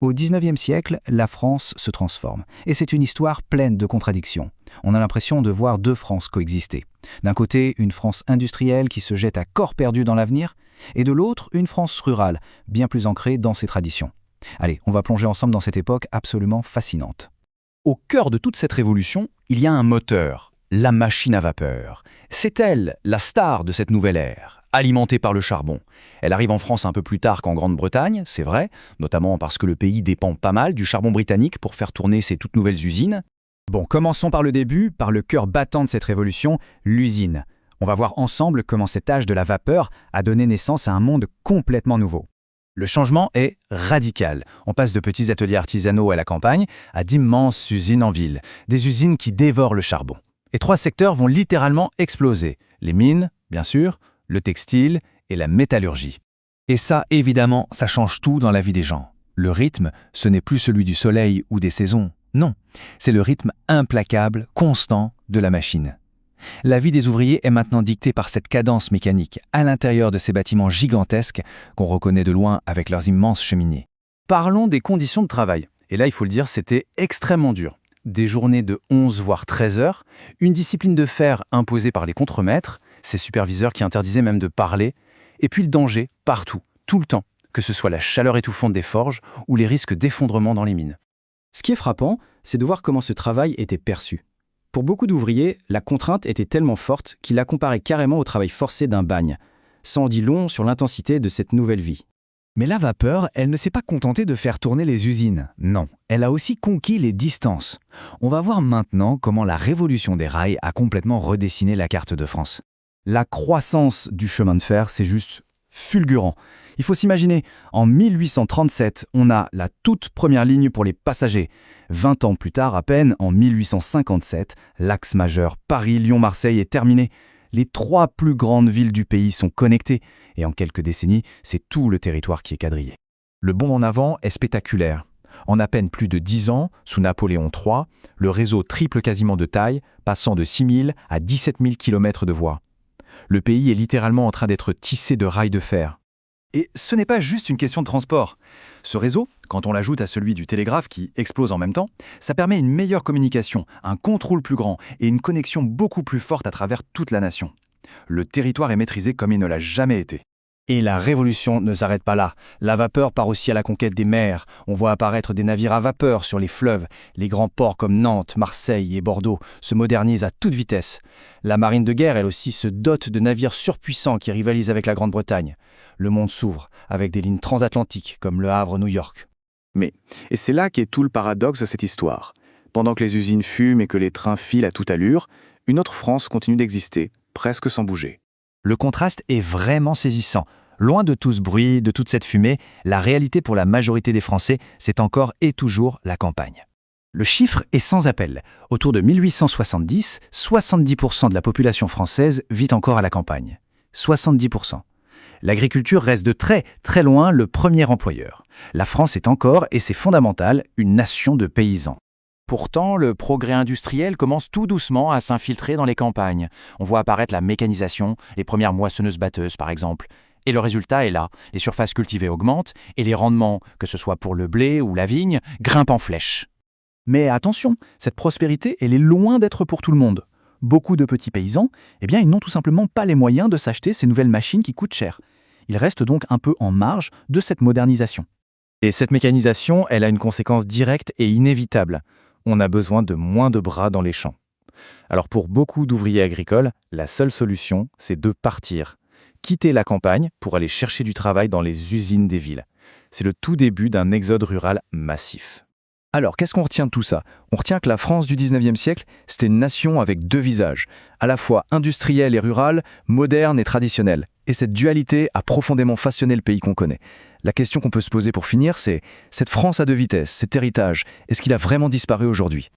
Au XIXe siècle, la France se transforme, et c'est une histoire pleine de contradictions. On a l'impression de voir deux Frances coexister. D'un côté, une France industrielle qui se jette à corps perdu dans l'avenir, et de l'autre, une France rurale, bien plus ancrée dans ses traditions. Allez, on va plonger ensemble dans cette époque absolument fascinante. Au cœur de toute cette révolution, il y a un moteur, la machine à vapeur. C'est elle, la star de cette nouvelle ère, alimentée par le charbon. Elle arrive en France un peu plus tard qu'en Grande-Bretagne, c'est vrai, notamment parce que le pays dépend pas mal du charbon britannique pour faire tourner ses toutes nouvelles usines. Bon, commençons par le début, par le cœur battant de cette révolution, l'usine. On va voir ensemble comment cet âge de la vapeur a donné naissance à un monde complètement nouveau. Le changement est radical. On passe de petits ateliers artisanaux à la campagne à d'immenses usines en ville, des usines qui dévorent le charbon. Et trois secteurs vont littéralement exploser. Les mines, bien sûr, le textile et la métallurgie. Et ça, évidemment, ça change tout dans la vie des gens. Le rythme, ce n'est plus celui du soleil ou des saisons. Non, c'est le rythme implacable, constant de la machine. La vie des ouvriers est maintenant dictée par cette cadence mécanique à l'intérieur de ces bâtiments gigantesques qu'on reconnaît de loin avec leurs immenses cheminées. Parlons des conditions de travail. Et là, il faut le dire, c'était extrêmement dur. Des journées de 11 voire 13 heures, une discipline de fer imposée par les contremaîtres, ces superviseurs qui interdisaient même de parler, et puis le danger partout, tout le temps, que ce soit la chaleur étouffante des forges ou les risques d'effondrement dans les mines. Ce qui est frappant, c'est de voir comment ce travail était perçu. Pour beaucoup d'ouvriers, la contrainte était tellement forte qu'ils la comparaient carrément au travail forcé d'un bagne. Ça en dit long sur l'intensité de cette nouvelle vie. Mais la vapeur, elle ne s'est pas contentée de faire tourner les usines. Non, elle a aussi conquis les distances. On va voir maintenant comment la révolution des rails a complètement redessiné la carte de France. La croissance du chemin de fer, c'est juste fulgurant. Il faut s'imaginer, en 1837, on a la toute première ligne pour les passagers. 20 ans plus tard, à peine, en 1857, l'axe majeur Paris-Lyon-Marseille est terminé. Les trois plus grandes villes du pays sont connectées. Et en quelques décennies, c'est tout le territoire qui est quadrillé. Le bond en avant est spectaculaire. En à peine plus de 10 ans, sous Napoléon III, le réseau triple quasiment de taille, passant de 6 000 à 17 000 km de voies. Le pays est littéralement en train d'être tissé de rails de fer. Et ce n'est pas juste une question de transport. Ce réseau, quand on l'ajoute à celui du télégraphe qui explose en même temps, ça permet une meilleure communication, un contrôle plus grand et une connexion beaucoup plus forte à travers toute la nation. Le territoire est maîtrisé comme il ne l'a jamais été. Et la révolution ne s'arrête pas là. La vapeur part aussi à la conquête des mers. On voit apparaître des navires à vapeur sur les fleuves. Les grands ports comme Nantes, Marseille et Bordeaux se modernisent à toute vitesse. La marine de guerre, elle aussi, se dote de navires surpuissants qui rivalisent avec la Grande-Bretagne. Le monde s'ouvre avec des lignes transatlantiques comme le Havre-New York. Et c'est là qu'est tout le paradoxe de cette histoire. Pendant que les usines fument et que les trains filent à toute allure, une autre France continue d'exister, presque sans bouger. Le contraste est vraiment saisissant. Loin de tout ce bruit, de toute cette fumée, la réalité pour la majorité des Français, c'est encore et toujours la campagne. Le chiffre est sans appel. Autour de 1870, 70% de la population française vit encore à la campagne. 70%. L'agriculture reste de très, très loin le premier employeur. La France est encore, et c'est fondamental, une nation de paysans. Pourtant, le progrès industriel commence tout doucement à s'infiltrer dans les campagnes. On voit apparaître la mécanisation, les premières moissonneuses-batteuses par exemple. Et le résultat est là. Les surfaces cultivées augmentent et les rendements, que ce soit pour le blé ou la vigne, grimpent en flèche. Mais attention, cette prospérité, elle est loin d'être pour tout le monde. Beaucoup de petits paysans, ils n'ont tout simplement pas les moyens de s'acheter ces nouvelles machines qui coûtent cher. Ils restent donc un peu en marge de cette modernisation. Et cette mécanisation, elle a une conséquence directe et inévitable. On a besoin de moins de bras dans les champs. Alors pour beaucoup d'ouvriers agricoles, la seule solution, c'est de partir. Quitter la campagne pour aller chercher du travail dans les usines des villes. C'est le tout début d'un exode rural massif. Alors, qu'est-ce qu'on retient de tout ça? On retient que la France du 19e siècle, c'était une nation avec deux visages, à la fois industrielle et rurale, moderne et traditionnelle. Et cette dualité a profondément façonné le pays qu'on connaît. La question qu'on peut se poser pour finir, c'est cette France à deux vitesses, cet héritage, est-ce qu'il a vraiment disparu aujourd'hui?